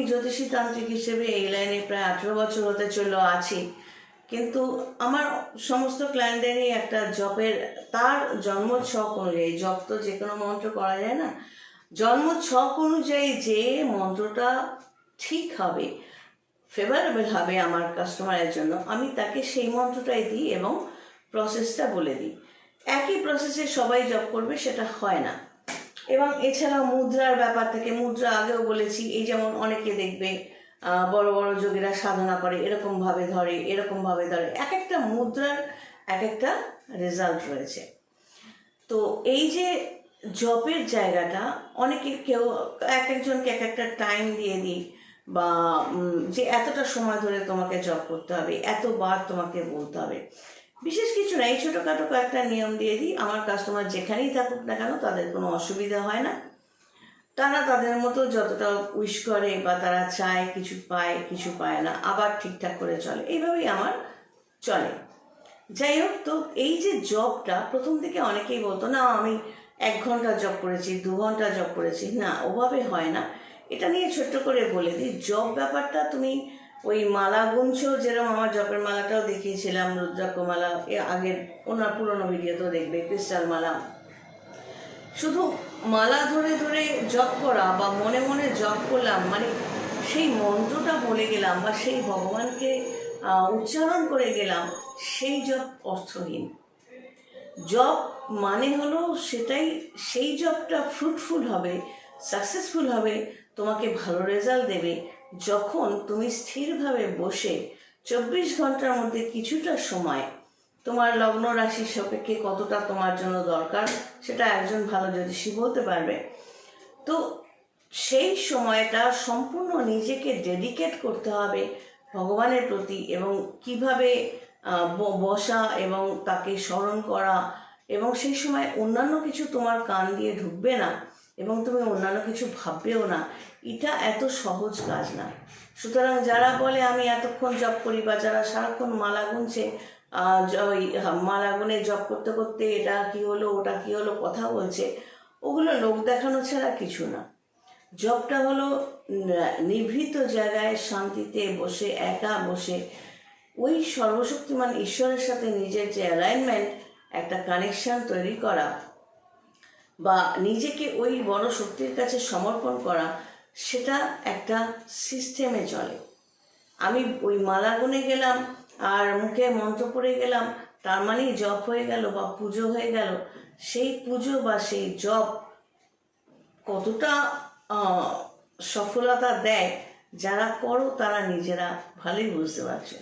জ্যোতিষী তান্ত্রিক হিসেবে এই লাইনে প্রায় 18 বছর হতে চললো আছি, কিন্তু আমার সমস্ত ক্লায়েন্টদেরই একটা জপের, তার জন্ম ছক অনুযায়ী, জপ তো যে কোনো মন্ত্র করা যায় না, জন্ম ছক অনুযায়ী যে মন্ত্রটা ঠিক হবে, ফেভারেবল হবে আমার কাস্টমারের জন্য, আমি তাকে সেই মন্ত্রটাই দিই এবং প্রসেসটা বলে দিই। একই প্রসেসে সবাই জপ করবে সেটা হয় না। এবং এছাড়া মুদ্রার ব্যাপার থেকে, মুদ্রা আগেও বলেছি, এই যেমন অনেকে দেখবে বড় বড় যোগীরা সাধনা করে এরকমভাবে ধরে, এরকমভাবে ধরে, এক একটা মুদ্রার এক একটা রেজাল্ট রয়েছে। তো এই যে জবের জায়গাটা, অনেকে কেউ এক একজনকে এক একটা টাইম দিয়ে দিই, বা যে এতটা সময় ধরে তোমাকে জব করতে হবে, এতবার তোমাকে বলতে হবে, বিশেষ কিছু না, এই ছোটোখাটো কয়েকটা নিয়ম দিয়ে দিই। আমার কাস্টমার যেখানেই থাকুক না কেন তাদের কোনো অসুবিধা হয় না, তারা তাদের মতো যতটা উইশ করে বা তারা চায়, কিছু পায় কিছু পায় না, আবার ঠিকঠাক করে চলে, এইভাবেই আমার চলে। যাই হোক, তো এই যে জবটা প্রথম থেকে অনেকেই বলতো না আমি 1 ঘন্টা জব করেছি, 2 ঘন্টা জব করেছি, না ওভাবে হয় না। এটা নিয়ে ছোট্ট করে বলে দিই, জব ব্যাপারটা তুমি ওই মালা গুনছো, যেরকম আমার জপের মালাটাও দেখিয়েছিলাম, রুদ্রাক্ষ মালা, এর আগের ওনার পুরোনো ভিডিওতেও দেখবে, ক্রিস্টাল মালা, শুধু মালা ধরে ধরে জপ করা বা মনে মনে জপ করলাম মানে সেই মন্ত্রটা বলে গেলাম বা সেই ভগবানকে উচ্চারণ করে গেলাম, সেই জপ অর্থহীন। জব মানে হলো সেটাই, সেই জবটা ফ্রুটফুল হবে, সাকসেসফুল হবে, তোমাকে ভালো রেজাল্ট দেবে যখন তুমি স্থিরভাবে বসে 24 ঘন্টার মধ্যে কিছুটা সময়, তোমার লগ্ন রাশির সাপেক্ষে কতটা তোমার জন্য দরকার সেটা একজন ভালো জ্যোতিষী বলতে পারবে। তো সেই সময়টা সম্পূর্ণ নিজেকে ডেডিকেট করতে হবে ভগবানের প্রতি, এবং কিভাবে বসা এবং তাকে স্মরণ করা, এবং সেই সময় অন্যান্য কিছু তোমার কান দিয়ে ঢুকবে না এবং তুমি অন্যান্য কিছু ভাববেও না, এটা এত সহজ কাজ না। সুতরাং যারা বলে আমি এতক্ষণ জব করি, বা যারা সারাক্ষণ মালা গুনছে, ওই মালা গুনে জব করতে করতে এটা কি হলো ওটা কি হলো কথা বলছে, ওগুলো লোক দেখানো ছাড়া কিছু না। জবটা হলো নিভৃত জায়গায় শান্তিতে বসে, একা বসে ওই সর্বশক্তিমান ঈশ্বরের সাথে নিজের যে অ্যালাইনমেন্ট, একটা কানেকশান তৈরি করা, বা নিজেকে ওই বড় শক্তির কাছে সমর্পণ করা, সেটা একটা সিস্টেমে চলে। আমি ওই মালা গুনে গেলাম আর মুখে মন্ত্র পড়ে গেলাম, তার মানেই জপ হয়ে গেল বা পুজো হয়ে গেল। সেই পুজো বা সেই জপ কতটা সফলতা দেয়, যারা করো তারা নিজেরা ভালোই বুঝতে পারছো।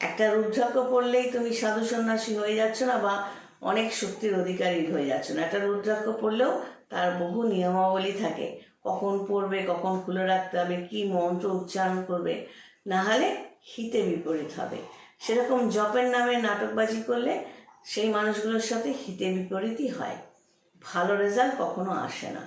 একটা রুদ্রাক্ষ পড়লেই তুমি সাধু সন্ন্যাসী হয়ে যাচ্ছ না, বা অনেক শক্তির অধিকারী হয়ে যাচ্ছ না। একটা রুদ্রাক্ষ পড়লেও তার বহু নিয়মাবলী থাকে, কখন পড়বে, কখন খুলে রাখতে হবে, কি মন্ত্র উচ্চারণ করবে, না হলে হিতে বিপরীত হবে। সেরকম জপের নামে নাটকবাজি করলে সেই মানুষগুলোর সাথে হিতে বিপরীতই হয়, ভালো রেজাল্ট কখনো আসে না।